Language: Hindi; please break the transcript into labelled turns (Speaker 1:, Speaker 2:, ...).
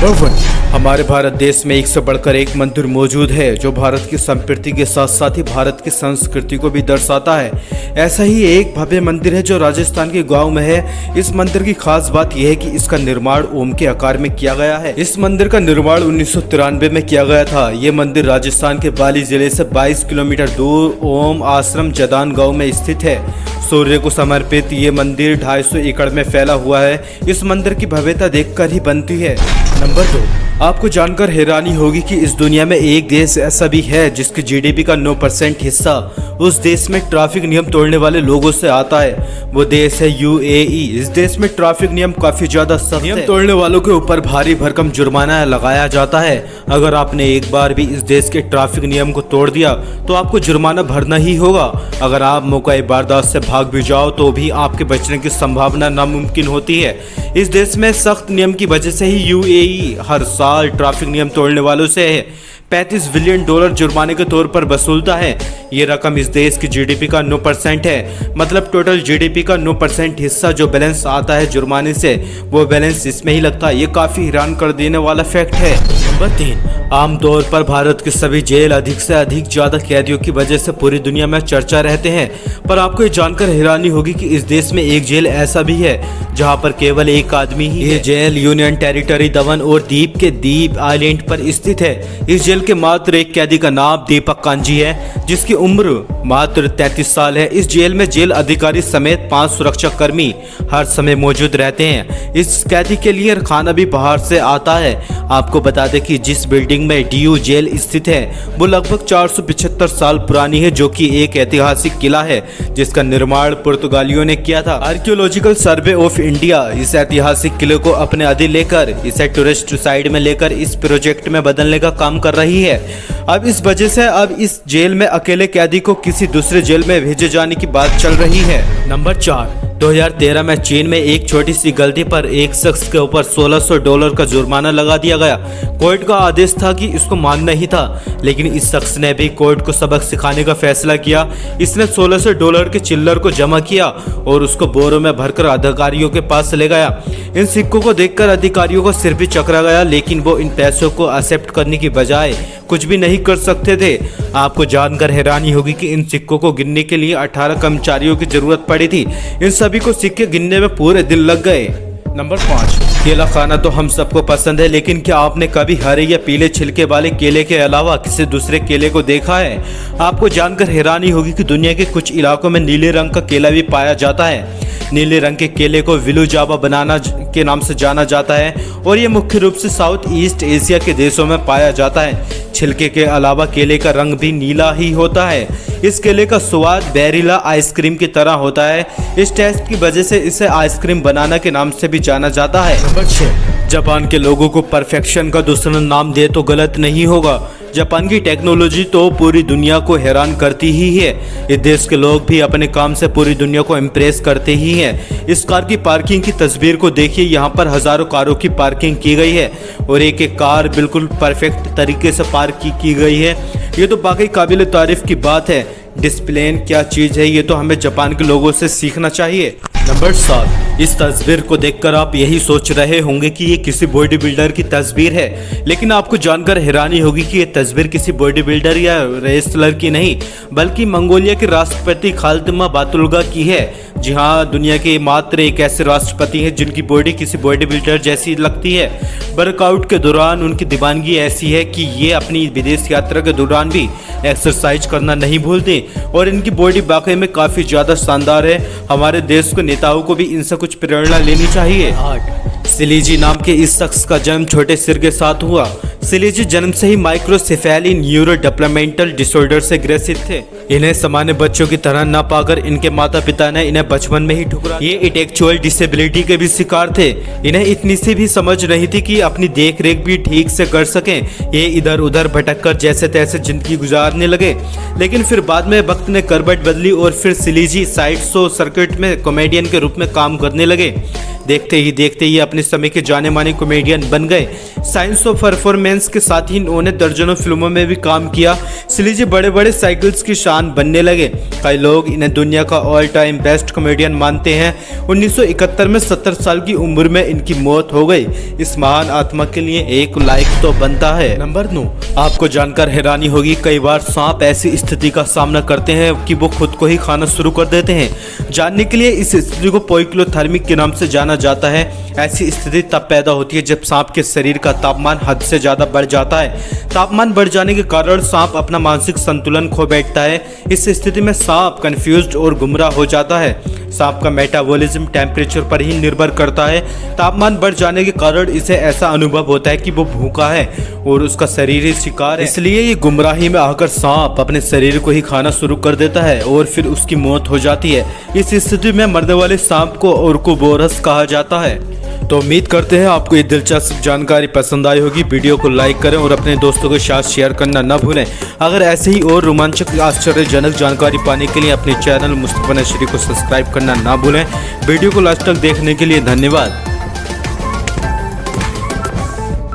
Speaker 1: नंबर 1, हमारे भारत देश में एक से बढ़कर एक मंदिर मौजूद है जो भारत की संस्कृति के साथ साथ ही भारत की संस्कृति को भी दर्शाता है। ऐसा ही एक भव्य मंदिर है जो राजस्थान के गांव में है। इस मंदिर की खास बात यह है कि इसका निर्माण ओम के आकार में किया गया है। इस मंदिर का निर्माण 1993 में किया गया था। ये मंदिर राजस्थान के बाली जिले से 22 किलोमीटर दूर ओम आश्रम जदान गाँव में स्थित है। सूर्य को समर्पित ये मंदिर 250 एकड़ में फैला हुआ है। इस मंदिर की भव्यता देखकर ही बनती है। नंबर 2, आपको जानकर हैरानी होगी कि इस दुनिया में एक देश ऐसा भी है जिसकी जीडीपी का 9% हिस्सा उस देश में ट्रैफिक नियम तोड़ने वाले लोगों से आता है। वो देश है यूएई। इस देश में ट्रैफिक नियम काफी ज्यादा सख्त है। नियम तोड़ने वालों के ऊपर भारी भरकम जुर्माना लगाया जाता है। अगर आपने एक बार भी इस देश के ट्रैफिक नियम को तोड़ दिया तो आपको जुर्माना भरना ही होगा। अगर आप मौका वारदात से भाग भी जाओ तो भी आपके बचने की संभावना नामुमकिन होती है। इस देश में सख्त नियम की वजह से ही यूएई हर साल ट्रैफिक नियम तोड़ने वालों से 35 बिलियन डॉलर जुर्माने के तौर पर वसूलता है। ये रकम इस देश की जीडीपी का 9% है। मतलब टोटल जीडीपी का 9% हिस्सा जो बैलेंस आता है जुर्माने से, वो बैलेंस इसमें ही लगता है। ये काफी हैरान कर देने वाला फैक्ट है। नंबर 3, आमतौर पर भारत के सभी जेल अधिक से अधिक ज्यादा कैदियों की वजह से पूरी दुनिया में चर्चा रहते हैं, पर आपको ये जानकर हैरानी होगी कि इस देश में एक जेल ऐसा भी है जहां पर केवल एक आदमी ही है। ये जेल यूनियन टेरिटरी दमन और दीप के दीप आइलैंड पर स्थित है। इस जेल के मात्र एक कैदी का नाम दीपक कांजी है जिसकी उम्र मात्र 33 साल है। इस जेल में जेल अधिकारी समेत 5 सुरक्षा कर्मी हर समय मौजूद रहते हैं। इस कैदी के लिए खाना भी बाहर से आता है। आपको बता दें कि जिस बिल्डिंग में डीयू जेल स्थित है वो लगभग 475 साल पुरानी है, जो कि एक ऐतिहासिक किला है जिसका निर्माण पुर्तगालियों ने किया था। आर्कियोलॉजिकल सर्वे ऑफ इंडिया इस ऐतिहासिक किले को अपने अधीन लेकर इसे टूरिस्ट साइट में लेकर इस प्रोजेक्ट में बदलने का काम कर रही है। अब इस वजह से अब इस जेल में अकेले कैदी को किसी दूसरे जेल में भेजे जाने की बात चल रही है। नंबर 4, 2013 में चीन में एक छोटी सी गलती पर एक शख्स के ऊपर $1600 का जुर्माना लगा दिया गया। कोर्ट का आदेश था कि इसको मानना ही था, लेकिन इस शख्स ने भी कोर्ट को सबक सिखाने का फैसला किया। इसने $1600 के चिल्लर को जमा किया और उसको बोरों में भरकर अधिकारियों के पास ले गया। इन सिक्कों को देखकर अधिकारियों को सिर भी चकरा गया, लेकिन वो इन पैसों को एक्सेप्ट करने की बजाय कुछ भी नहीं कर सकते थे। आपको जानकर हैरानी होगी कि इन सिक्कों को गिनने के लिए 18 कर्मचारियों की जरूरत पड़ी थी। इन सभी को सिक्के गिनने में पूरे दिन लग गए। नंबर 5, केला खाना तो हम सबको पसंद है, लेकिन क्या आपने कभी हरे या पीले छिलके वाले केले के अलावा किसी दूसरे केले को देखा है? आपको जानकर हैरानी होगी कि दुनिया के कुछ इलाकों में नीले रंग का केला भी पाया जाता है। नीले रंग के केले को विलू जावा बनाना के नाम से जाना जाता है और ये मुख्य रूप से साउथ ईस्ट एशिया के देशों में पाया जाता है। छिलके के अलावा केले का रंग भी नीला ही होता है। इस केले का स्वाद बेरीला आइसक्रीम की तरह होता है। इस टेस्ट की वजह से इसे आइसक्रीम बनाना के नाम से भी जाना जाता है। नंबर 6, जापान के लोगों को परफेक्शन का दूसरा नाम दे तो गलत नहीं होगा। जापान की टेक्नोलॉजी तो पूरी दुनिया को हैरान करती ही है। इस देश के लोग भी अपने काम से पूरी दुनिया को इम्प्रेस करते ही हैं। इस कार की पार्किंग की तस्वीर को देखिए। यहाँ पर हजारों कारों की पार्किंग की गई है और एक एक कार बिल्कुल परफेक्ट तरीके से पार्क की गई है। ये तो वाकई काबिल तारीफ की बात है। डिसिप्लिन क्या चीज़ है, ये तो हमें जापान के लोगों से सीखना चाहिए। नंबर 7, इस तस्वीर को देखकर आप यही सोच रहे होंगे कि ये किसी बॉडी बिल्डर की तस्वीर है, लेकिन आपको जानकर हैरानी होगी कि ये तस्वीर किसी बॉडी बिल्डर या रेसलर की नहीं बल्कि मंगोलिया के राष्ट्रपति खाल्तमा बातुल्गा की है। जी हाँ, दुनिया के मात्र एक ऐसे राष्ट्रपति हैं जिनकी बॉडी किसी बॉडी बिल्डर जैसी लगती है। वर्कआउट के दौरान उनकी दीवानगी ऐसी है कि ये अपनी विदेश यात्रा के दौरान भी एक्सरसाइज करना नहीं भूलते और इनकी बॉडी वाकई में काफ़ी ज़्यादा शानदार है। हमारे देश के नेताओं को भी इनसे कुछ प्रेरणा लेनी चाहिए। 8, सिलीजी नाम के इस शख्स का जन्म छोटे सिर के साथ हुआ। सिलीजी जन्म से ही माइक्रोसेफेली न्यूरो डेवलपमेंटल डिसऑर्डर से ग्रसित थे। इन्हें सामान्य बच्चों की तरह न पाकर इनके माता पिता ने इन्हें बचपन में ही ठुकरा। ये इंटेलेक्चुअल डिसेबिलिटी के भी शिकार थे। इन्हें इतनी सी भी समझ नहीं थी कि अपनी देख रेख भी ठीक से कर सकें। ये इधर उधर भटक कर जैसे तैसे जिंदगी गुजारने लगे, लेकिन फिर बाद में वक्त ने करवट बदली और फिर सिलीजी साइड शो सर्किट में कॉमेडियन के रूप में काम करने लगे। देखते ही देखते ये अपने समय के जाने माने कॉमेडियन बन गए। साइंस ऑफ परफॉर्मेंस के साथ ही इन्होंने दर्जनों फिल्मों में भी काम किया, इसलिए बड़े बड़े साइकिल्स की शान बनने लगे। कई लोग इन्हें दुनिया का ऑल टाइम बेस्ट कॉमेडियन मानते हैं। 1971 में 70 साल की उम्र में इनकी मौत हो गई। इस महान आत्मा के लिए एक लाइक तो बनता है। नंबर 9, आपको जानकर हैरानी होगी, कई बार सांप ऐसी स्थिति का सामना करते हैं कि वो खुद को ही खाना शुरू कर देते हैं। जानने के लिए इस स्थिति को पोइक्लोथर्मिक के नाम से जाना जाता है। ऐसी स्थिति तब पैदा होती है जब सांप के शरीर का तापमान हद से ज्यादा बढ़ जाता है। तापमान बढ़ जाने के कारण सांप अपना मानसिक संतुलन खो बैठता है। इस स्थिति में सांप कंफ्यूज्ड और गुमराह हो जाता है। सांप का मेटाबॉलिज्म टेम्परेचर पर ही निर्भर करता है। तापमान बढ़ जाने के कारण इसे ऐसा अनुभव होता है कि वो भूखा है और उसका शरीर ही शिकार है। इसलिए ये गुमराही में आकर सांप अपने शरीर को ही खाना शुरू कर देता है और फिर उसकी मौत हो जाती है। इस स्थिति में मरने वाले सांप को ओर्कोबोरस कहा जाता है। तो उम्मीद करते हैं आपको ये दिलचस्प जानकारी पसंद आई होगी। वीडियो को लाइक करें और अपने दोस्तों के साथ शेयर करना न भूलें। अगर ऐसे ही और रोमांचक आश्चर्यजनक जानकारी पाने के लिए अपने चैनल मुस्तफा नशरी को सब्सक्राइब करना ना भूलें। वीडियो को लास्ट तक देखने के लिए धन्यवाद।